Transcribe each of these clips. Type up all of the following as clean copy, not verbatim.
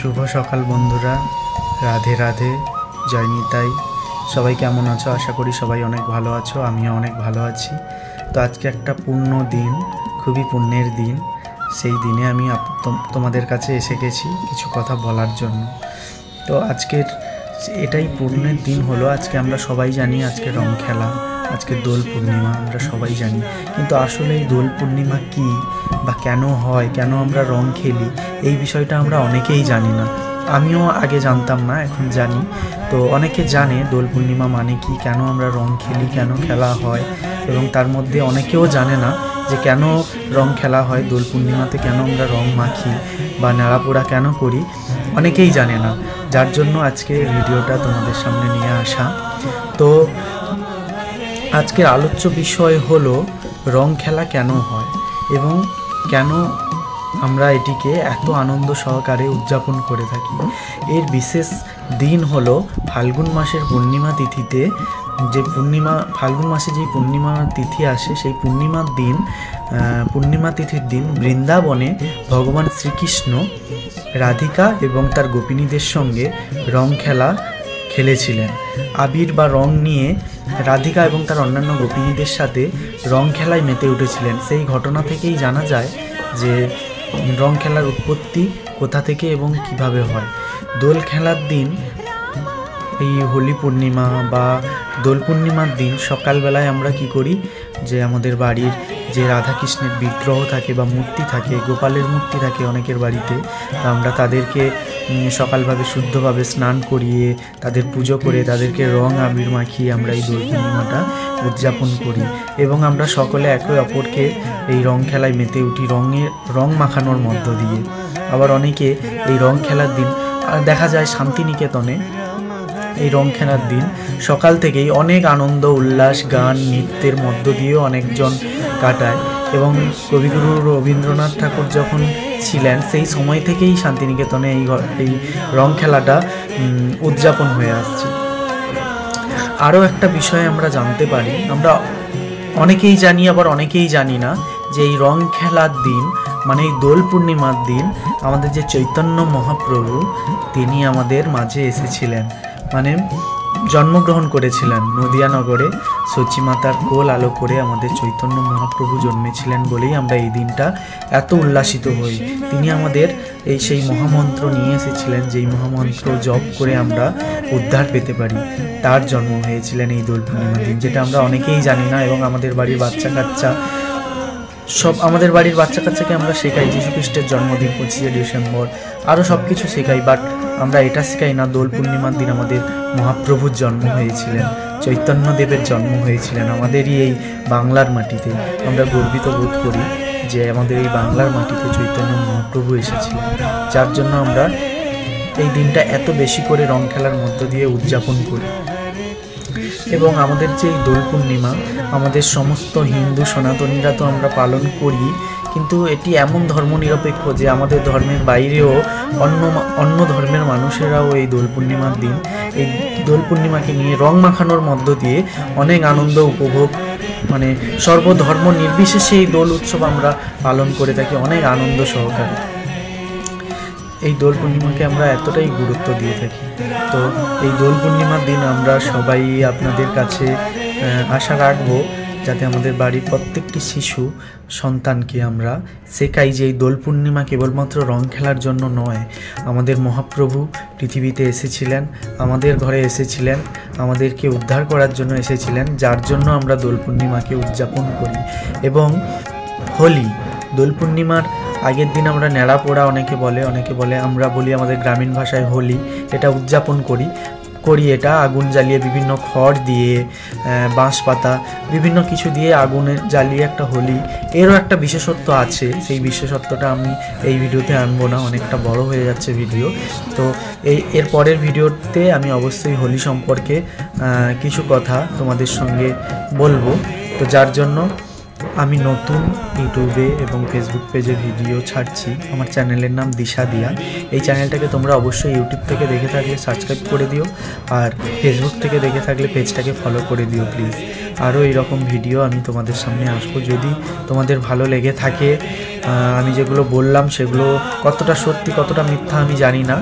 শুভ সকাল বন্ধুরা, রাধে রাধে, জয় নিতাই। সবাই কেমন আছো? আশা করি সবাই অনেক ভালো আছো, আমিও অনেক ভালো আছি। তো আজকে একটা পুণ্য দিন, খুবই পুণ্যের দিন। সেই দিনে আমি তোমাদের কাছে এসে গেছি কিছু কথা বলার জন্য। তো আজকের এটাই পুণ্যের দিন হলো। আজকে আমরা সবাই জানি আজকে রং খেলা, আজকে দোল পূর্ণিমা, আমরা সবাই জানি। কিন্তু আসলে এই দোল পূর্ণিমা কী বা কেন হয়, কেন আমরা রং খেলি, এই বিষয়টা আমরা অনেকেই জানি না। আমিও আগে জানতাম না, এখন জানি। তো অনেকে জানে দোল পূর্ণিমা মানে কি, কেন আমরা রং খেলি, কেন খেলা হয়। এবং তার মধ্যে অনেকেও জানে না যে কেন রং খেলা হয়, দোল পূর্ণিমাতে কেন আমরা রং মাখি বা নাড়াপোড়া কেন করি, অনেকেই জানে না। যার জন্য আজকে ভিডিওটা তোমাদের সামনে নিয়ে আসা। তো আজকের আলোচ্য বিষয় হলো রং খেলা কেন হয় এবং কেন আমরা এটিকে এত আনন্দ সহকারে উদযাপন করে থাকি। এর বিশেষ দিন হলো ফাল্গুন মাসের পূর্ণিমা তিথিতে, যে ফাল্গুন মাসে যেই পূর্ণিমা তিথি আসে, সেই পূর্ণিমা তিথির দিন বৃন্দাবনে ভগবান শ্রীকৃষ্ণ রাধিকা এবং তার গোপিনীদের সঙ্গে রং খেলা খেলেছিলেন। আবির বা রং নিয়ে রাধিকা এবং তার অন্যান্য গোপিনীদের সাথে রং খেলায় মেতে উঠেছিলেন। সেই ঘটনা থেকেই জানা যায় যে রং খেলার উৎপত্তি কোথা থেকে এবং কিভাবে হয়। দোল খেলার দিন, এই হোলি পূর্ণিমা বা দোল পূর্ণিমার দিন সকালবেলায় আমরা কি করি, যে আমাদের বাড়ির যে রাধাকৃষ্ণের বিগ্রহ থাকে বা মূর্তি থাকে, গোপালের মূর্তি থাকে অনেকের বাড়িতে, আমরা তাদেরকে সকালভাবে শুদ্ধভাবে স্নান করিয়ে তাদের পুজো করে তাদেরকে রং আবির মাখিয়ে আমরা এই দোল পূর্ণিমাটা উদযাপন করি। এবং আমরা সকলে একে অপরকে এই রং খেলায় মেতে উঠি রং মাখানোর মধ্য দিয়ে। আবার অনেকে এই রং খেলার দিন দেখা যায় শান্তিনিকেতনে এই রং খেলার দিন সকাল থেকেই অনেক আনন্দ উল্লাস, গান, নৃত্যের মধ্য দিয়েও অনেকজন কাটায়। এবং কবিগুরু রবীন্দ্রনাথ ঠাকুর যখন ছিলেন, সেই সময় থেকেই শান্তিনিকেতনে এই রং খেলাটা উদযাপন হয়ে আসছে। আরও একটা বিষয় আমরা জানতে পারি, আমরা অনেকেই জানি আবার অনেকেই জানি না, যে এই রং খেলার দিন মানে এই দোল পূর্ণিমার দিন আমাদের যে চৈতন্য মহাপ্রভু, তিনি আমাদের মাঝে এসেছিলেন, মানে জন্মগ্রহণ করেছিলেন নদিয়া নগরে। সচিমাতার কোল আলো করে আমাদের চৈতন্য মহাপ্রভু জন্মেছিলেন বলেই আমরা এই দিনটা এত উল্লাসিত হই। তিনি আমাদের সেই মহামন্ত্র নিয়ে এসেছিলেন, যেই মহামন্ত্র জপ করে আমরা উদ্ধার পেতে পারি। তার জন্ম হয়েছিলেন এই দোল পূর্ণিমার দিন, যেটা আমরা অনেকেই জানি না। এবং আমাদের বাড়ির বাচ্চা কাচ্চাকে আমরা শেখাই যীশু খ্রিস্টের জন্মদিন 25শে ডিসেম্বর, আরও সব কিছু শেখাই। বাট আমরা এটা শেখাই না দোল পূর্ণিমার দিন আমাদের মহাপ্রভুর জন্ম হয়েছিলেন, চৈতন্যদেবের জন্ম হয়েছিলেন আমাদেরই এই বাংলার মাটিতে। আমরা গর্বিত বোধ করি যে আমাদের এই বাংলার মাটিতে চৈতন্য মহাপ্রভু এসেছিলেন, যার জন্য আমরা এই দিনটা এত বেশি করে রং খেলার মধ্য দিয়ে উদযাপন করি। এবং আমাদের যে এই দোল পূর্ণিমা, আমাদের সমস্ত হিন্দু সনাতনীরা তো আমরা পালন করি, কিন্তু এটি এমন ধর্মনিরপেক্ষ যে আমাদের ধর্মের বাইরেও অন্য ধর্মের মানুষেরাও এই দোল পূর্ণিমার দিন এই দোল পূর্ণিমাকে নিয়ে রং মাখানোর মধ্য দিয়ে অনেক আনন্দ উপভোগ, মানে সর্বধর্ম নির্বিশেষে এই দোল উৎসব আমরা পালন করে থাকি অনেক আনন্দ সহকারে। এই দোল পূর্ণিমাকে আমরা এতটাই গুরুত্ব দিয়ে থাকি। তো এই দোল পূর্ণিমার দিন আমরা সবাই আপনাদের কাছে আশা রাখবো, যাতে আমাদের বাড়ির প্রত্যেকটি শিশু সন্তানকে আমরা শেখাই যে এই দোল পূর্ণিমা কেবলমাত্র রং খেলার জন্য নয়। আমাদের মহাপ্রভু পৃথিবীতে এসেছিলেন, আমাদের ঘরে এসেছিলেন, আমাদেরকে উদ্ধার করার জন্য এসেছিলেন, যার জন্য আমরা দোল পূর্ণিমাকে উদযাপন করি। এবং হোলি, দোল পূর্ণিমার আগের দিন আমরা নেড়াপোড়া অনেকে বলে, আমরা বলি আমাদের গ্রামীণ ভাষায় হোলি, এটা উদযাপন করি। এটা আগুন জ্বালিয়ে, বিভিন্ন খড় দিয়ে, বাঁশ পাতা, বিভিন্ন কিছু দিয়ে আগুনে জ্বালিয়ে একটা হোলি। এরও একটা বিশেষত্ব আছে, সেই বিশেষত্বটা আমি এই ভিডিওতে আনবো না, অনেকটা বড় হয়ে যাচ্ছে ভিডিও। তো এর পরের ভিডিওতে আমি অবশ্যই হোলি সম্পর্কে কিছু কথা তোমাদের সঙ্গে বলবো। তো যার জন্য আমি নতুন ইউটিউবে এবং ফেসবুক পেজে ভিডিও ছাড়ছি। আমার চ্যানেলের নাম দিশা দিয়া। এই চ্যানেলটাকে তোমরা অবশ্যই ইউটিউব থেকে দেখে থাকলে সাবস্ক্রাইব করে দিও, আর ফেসবুক থেকে দেখে থাকলে পেজটাকে ফলো করে দিও প্লিজ। আরও এইরকম ভিডিও আমি তোমাদের সামনে আসবো। যদি তোমাদের ভালো লেগে থাকে, আমি যেগুলো বললাম সেগুলো কতটা সত্যি কতটা মিথ্যা আমি জানি না,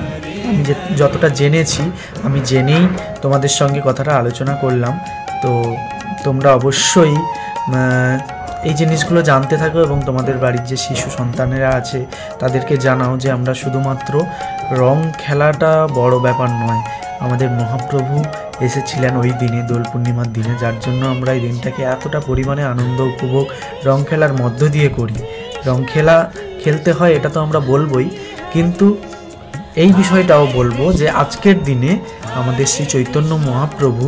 আমি যতটা জেনেছি আমি জেনেই তোমাদের সঙ্গে কথাটা আলোচনা করলাম। তো তোমরা অবশ্যই এই জিনিসগুলো জানতে থাকো এবং তোমাদের বাড়ির যে শিশু সন্তানেরা আছে তাদেরকে জানাও যে আমরা শুধুমাত্র রং খেলাটা বড় ব্যাপার নয়, আমাদের মহাপ্রভু এসেছিলেন ওই দিনে, দোল পূর্ণিমার দিনে, যার জন্য আমরা এই দিনটাকে এতটা পরিমাণে আনন্দ উপভোগ রং খেলার মধ্য দিয়ে করি। রং খেলতে হয় এটা তো আমরা বলবোই, কিন্তু এই বিষয়টাও বলবো যে আজকের দিনে আমাদের শ্রী চৈতন্য মহাপ্রভু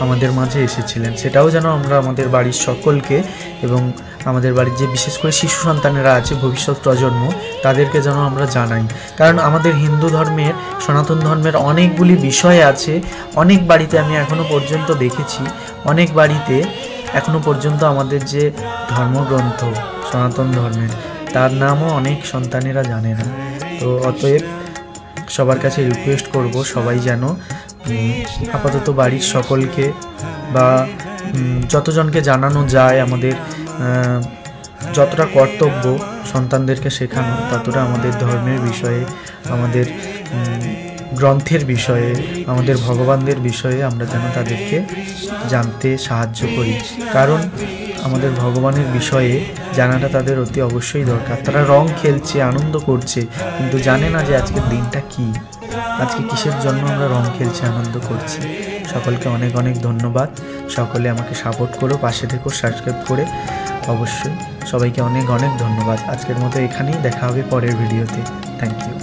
আমাদের মাঝে এসেছিলেন, সেটাও যেন আমরা আমাদের বাড়ির সকলকে এবং আমাদের বাড়ির যে বিশেষ করে শিশু সন্তানেরা আছে, ভবিষ্যৎ প্রজন্ম, তাদেরকে যেন আমরা জানাই। কারণ আমাদের হিন্দু ধর্মের, সনাতন ধর্মের অনেকগুলি বিষয় আছে। অনেক বাড়িতে আমি এখনও পর্যন্ত দেখেছি, অনেক বাড়িতে এখনও পর্যন্ত আমাদের যে ধর্মগ্রন্থ সনাতন ধর্মের, তার নামও অনেক সন্তানেরা জানে না। তো অতএব সবার কাছে রিকোয়েস্ট করব, সবাই যেন আপাতত বাড়ির সকলকে বা যতজনকে জানানো যায়, আমাদের যতটা কর্তব্য সন্তানদেরকে শেখানো, ততটা আমাদের ধর্মের বিষয়ে, আমাদের গ্রন্থের বিষয়ে, আমাদের ভগবানদের বিষয়ে আমরা যেন তাদেরকে জানতে সাহায্য করি। কারণ আমাদের ভগবানের বিষয়ে জানাটা তাদের অতি অবশ্যই দরকার। তারা রং খেলছে, আনন্দ করছে, কিন্তু জানে না যে আজকের দিনটা কী, আজকে কিসের জন্য আমরা রং খেলছি, আনন্দ করছি। সকলকে অনেক অনেক ধন্যবাদ। সকলে আমাকে সাপোর্ট করো, পাশে থেকো সাবস্ক্রাইব করে। অবশ্যই সবাইকে অনেক অনেক ধন্যবাদ। আজকের মতো এখানেই, দেখা হবে পরের ভিডিওতে। Thank you.